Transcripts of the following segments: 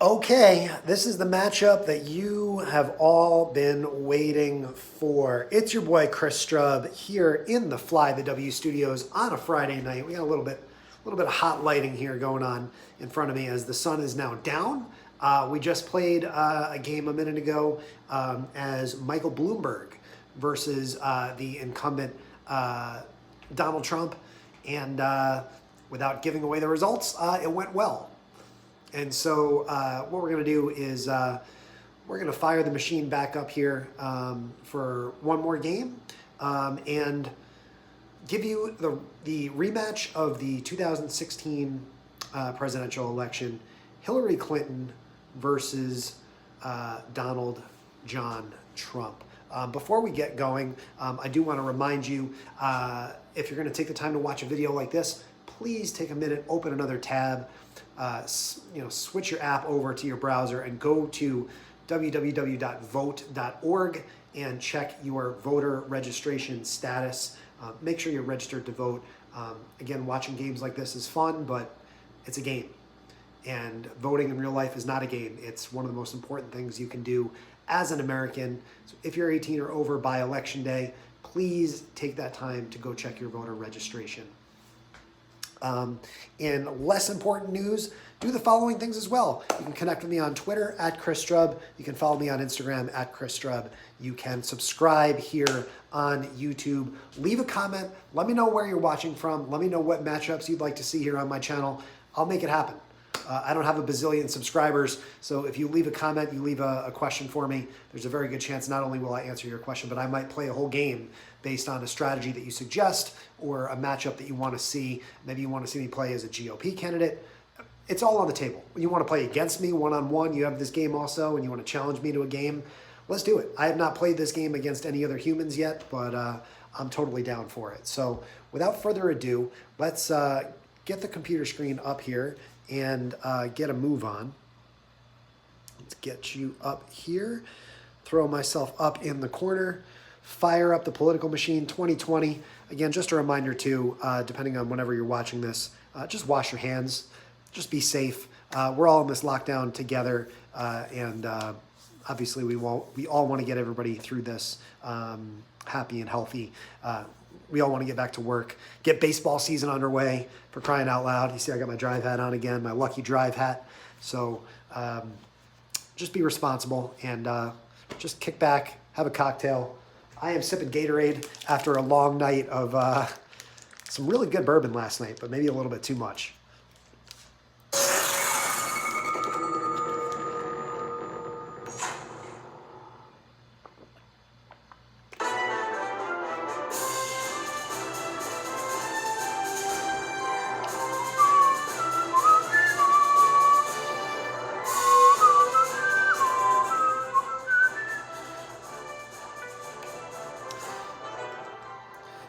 Okay, this is the matchup that you have all been waiting for. It's your boy Chris Strub here in the Fly the W studios on a Friday night. We got a little bit of hot lighting here going on in front of me as the sun is now down. We just played a game a minute ago as Michael Bloomberg versus the incumbent Donald Trump, and without giving away the results, it went well. And so what we're going to do is we're going to fire the machine back up here for one more game and give you the rematch of the 2016 presidential election, Hillary Clinton versus Donald John Trump. Before we get going, I do want to remind you, if you're going to take the time to watch a video like this, please take a minute, open another tab, switch your app over to your browser and go to www.vote.org and check your voter registration status. Make sure you're registered to vote. Again, watching games like this is fun, but it's a game. And voting in real life is not a game. It's one of the most important things you can do as an American. So if you're 18 or over by election day, please take that time to go check your voter registration. In less important news, do the following things as well. You can connect with me on Twitter at Chris Strub. You can follow me on Instagram at Chris Strub. You can subscribe here on YouTube. Leave a comment. Let me know where you're watching from. Let me know what matchups you'd like to see here on my channel. I'll make it happen. I don't have a bazillion subscribers, so if you leave a comment, you leave a question for me, there's a very good chance not only will I answer your question, but I might play a whole game based on a strategy that you suggest or a matchup that you want to see. Maybe you want to see me play as a GOP candidate. It's all on the table. You want to play against me one-on-one, you have this game also, and you want to challenge me to a game, let's do it. I have not played this game against any other humans yet, but I'm totally down for it. So without further ado, let's get the computer screen up here and get a move on. Let's get you up here, throw myself up in the corner, fire up the political machine 2020. Again, just a reminder too, depending on whenever you're watching this, just wash your hands, just be safe. We're all in this lockdown together, and obviously we all want to get everybody through this happy and healthy. We all want to get back to work, get baseball season underway, for crying out loud. You see I got my drive hat on again, my lucky drive hat. So just be responsible and just kick back, have a cocktail. I am sipping Gatorade after a long night of some really good bourbon last night, but maybe a little bit too much.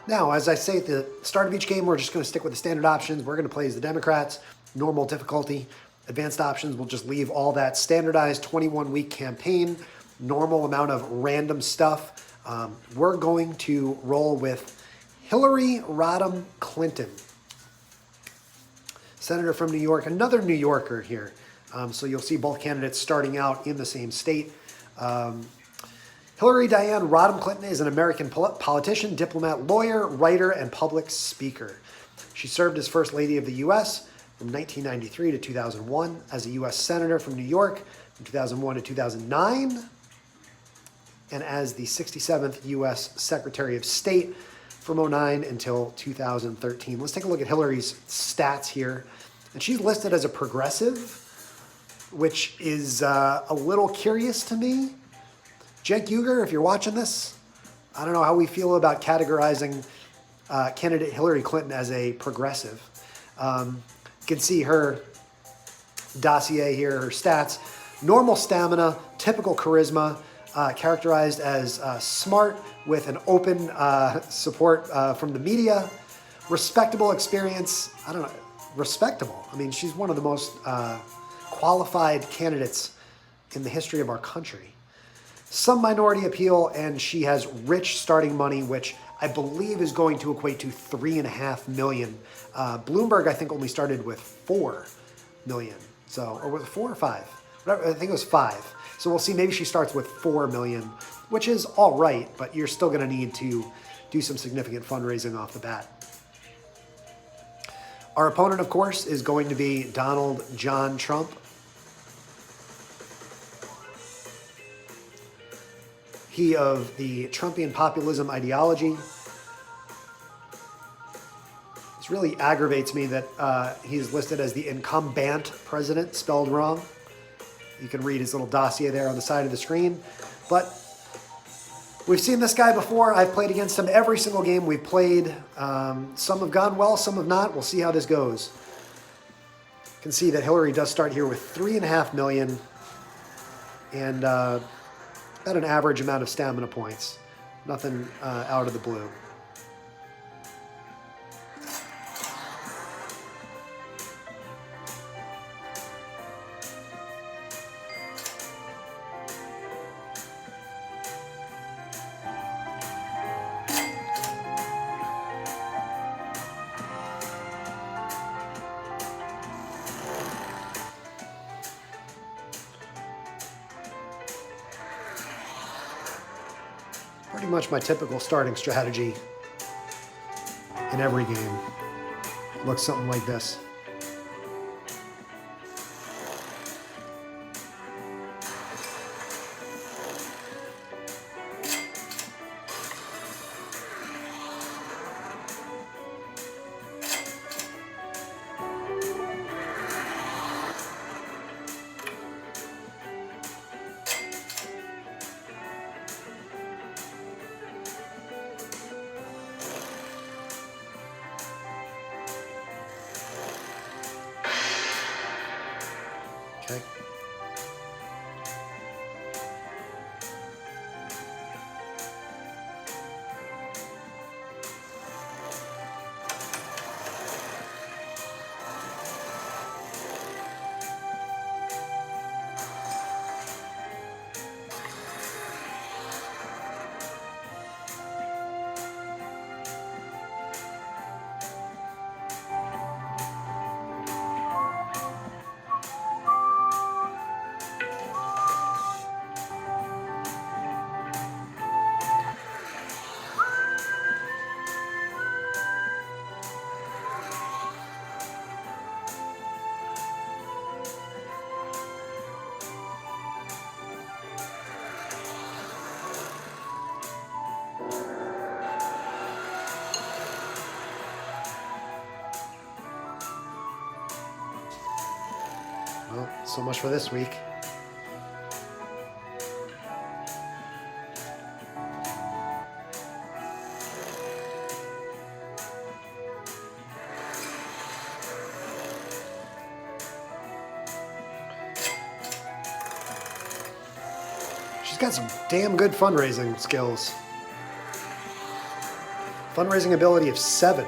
Now, as I say at the start of each game, we're just going to stick with the standard options. We're going to play as the Democrats, normal difficulty. Advanced options, we'll just leave all that standardized 21-week campaign, normal amount of random stuff. We're going to roll with Hillary Rodham Clinton, senator from New York, another New Yorker here. So you'll see both candidates starting out in the same state. Hillary Diane Rodham Clinton is an American politician, diplomat, lawyer, writer, and public speaker. She served as First Lady of the U.S. from 1993 to 2001, as a U.S. Senator from New York from 2001 to 2009, and as the 67th U.S. Secretary of State from 2009 until 2013. Let's take a look at Hillary's stats here. And she's listed as a progressive, which is a little curious to me. Cenk Uygur, if you're watching this, I don't know how we feel about categorizing candidate Hillary Clinton as a progressive. You can see her dossier here, her stats. Normal stamina, typical charisma, characterized as smart with an open support from the media. Respectable experience, I don't know, respectable. I mean, she's one of the most qualified candidates in the history of our country. Some minority appeal, and she has rich starting money, which I believe is going to equate to $3.5 million. Bloomberg, I think, only started with $4 million. So, or was it 4 or 5? whatever, I think it was 5. So we'll see, maybe she starts with 4 million, which is all right, but you're still gonna need to do some significant fundraising off the bat. Our opponent, of course, is going to be Donald John Trump. He of the Trumpian populism ideology. This really aggravates me that he's listed as the incumbent president, spelled wrong. You can read his little dossier there on the side of the screen. But we've seen this guy before. I've played against him every single game we've played. Some have gone well, some have not. We'll see how this goes. You can see that Hillary does start here with 3.5 million and about an average amount of stamina points. Nothing out of the blue. Pretty much my typical starting strategy in every game. Looks something like this. Okay. Well, so much for this week. She's got some damn good fundraising skills. Fundraising ability of 7.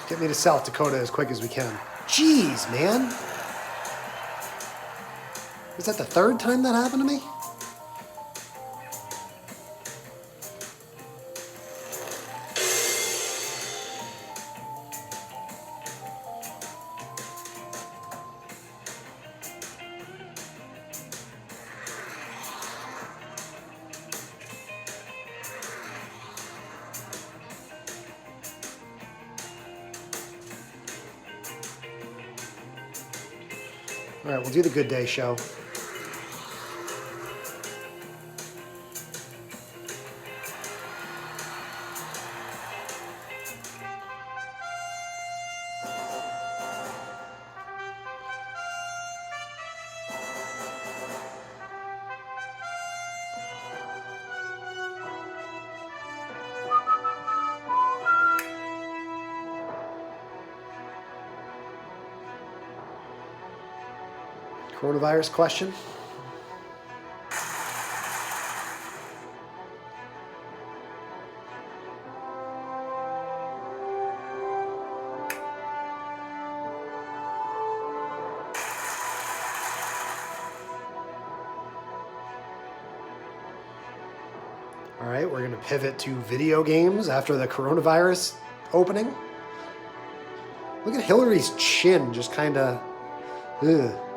Get me to South Dakota as quick as we can. Jeez, man. Is that the 3rd time that happened to me? All right, we'll do the good day show. Coronavirus question. All right, we're going to pivot to video games after the coronavirus opening. Look at Hillary's chin, just kind of, ugh.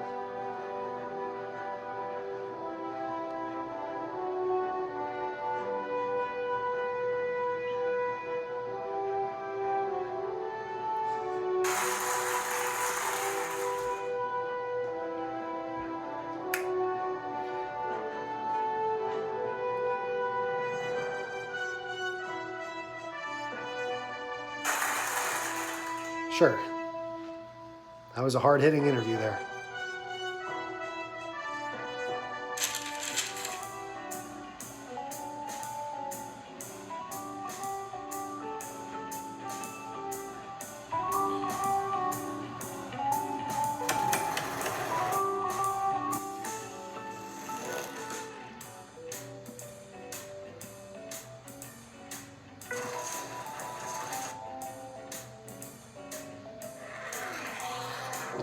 Sure. That was a hard-hitting interview there.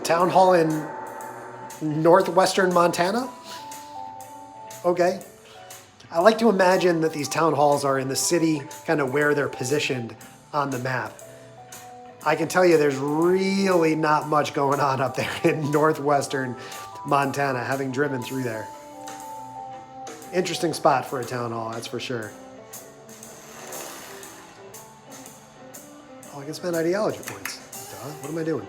Town hall in northwestern Montana? Okay. I like to imagine that these town halls are in the city, kind of where they're positioned on the map. I can tell you there's really not much going on up there in northwestern Montana, having driven through there. Interesting spot for a town hall, that's for sure. Oh, I can spend ideology points. Duh, what am I doing?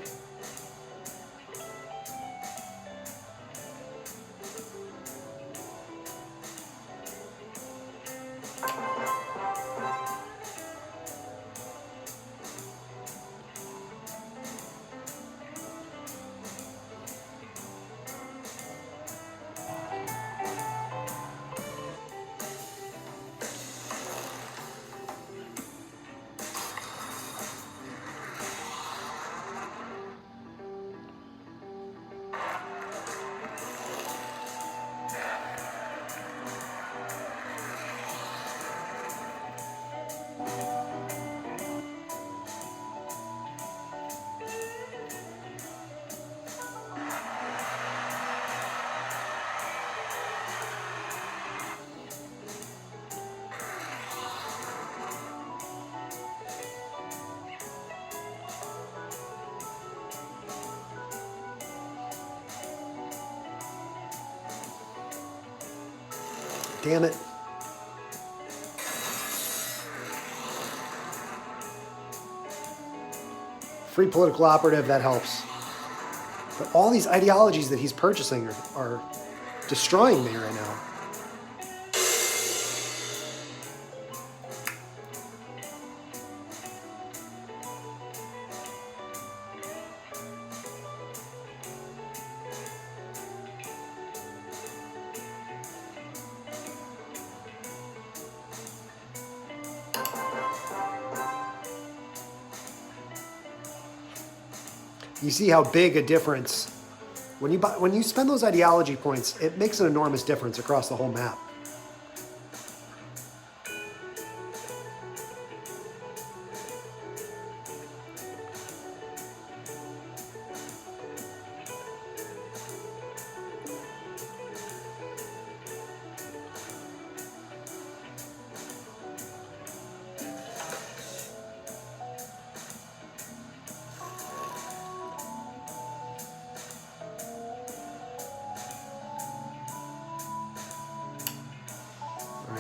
Damn it. Free political operative, that helps. But all these ideologies that he's purchasing are destroying me right now. You see how big a difference, when you spend those ideology points, it makes an enormous difference across the whole map.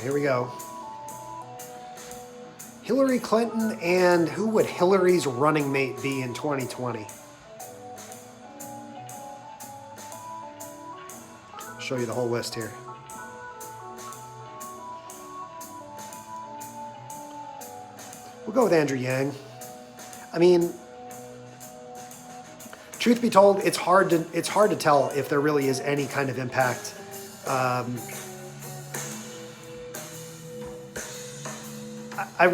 Here we go. Hillary Clinton, and who would Hillary's running mate be in 2020? I'll show you the whole list here. We'll go with Andrew Yang. I mean, truth be told, it's hard to tell if there really is any kind of impact. I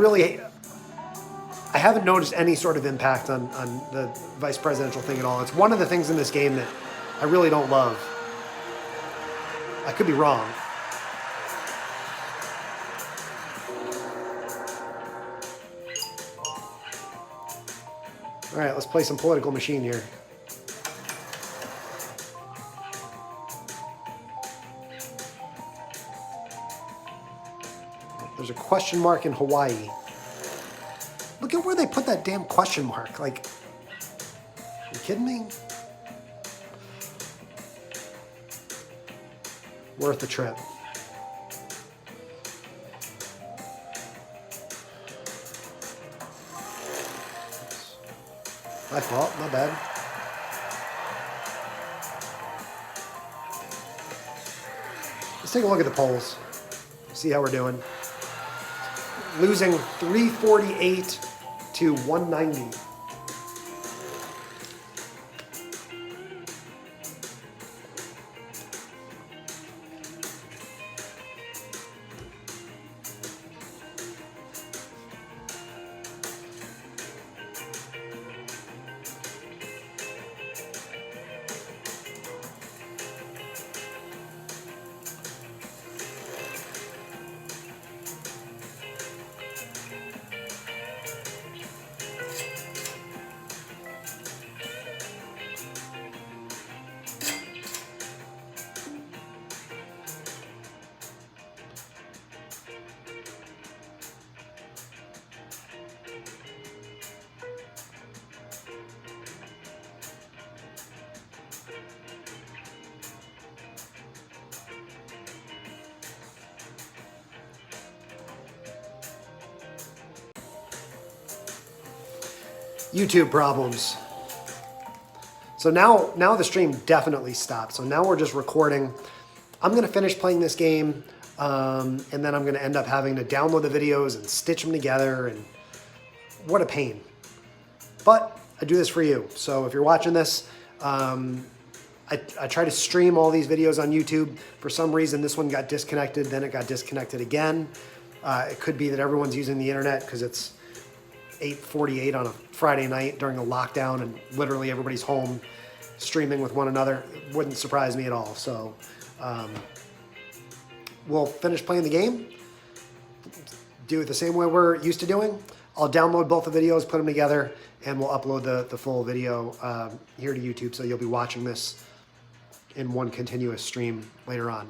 haven't noticed any sort of impact on the vice presidential thing at all. It's one of the things in this game that I really don't love. I could be wrong. All right, let's play some political machine here. There's a question mark in Hawaii. Look at where they put that damn question mark. Like, are you kidding me? Worth the trip. My fault, my bad. Let's take a look at the polls. See how we're doing. Losing 348 to 190. YouTube problems. So now the stream definitely stopped. So now we're just recording. I'm gonna finish playing this game, and then I'm gonna end up having to download the videos and stitch them together, and what a pain. But I do this for you. So if you're watching this, I try to stream all these videos on YouTube. For some reason, this one got disconnected, then it got disconnected again. It could be that everyone's using the internet because it's 8:48 on a Friday night during a lockdown and literally everybody's home streaming with one another. It wouldn't surprise me at all. So we'll finish playing the game, do it the same way we're used to doing. I'll download both the videos, put them together, and we'll upload the full video here to YouTube. So you'll be watching this in one continuous stream later on.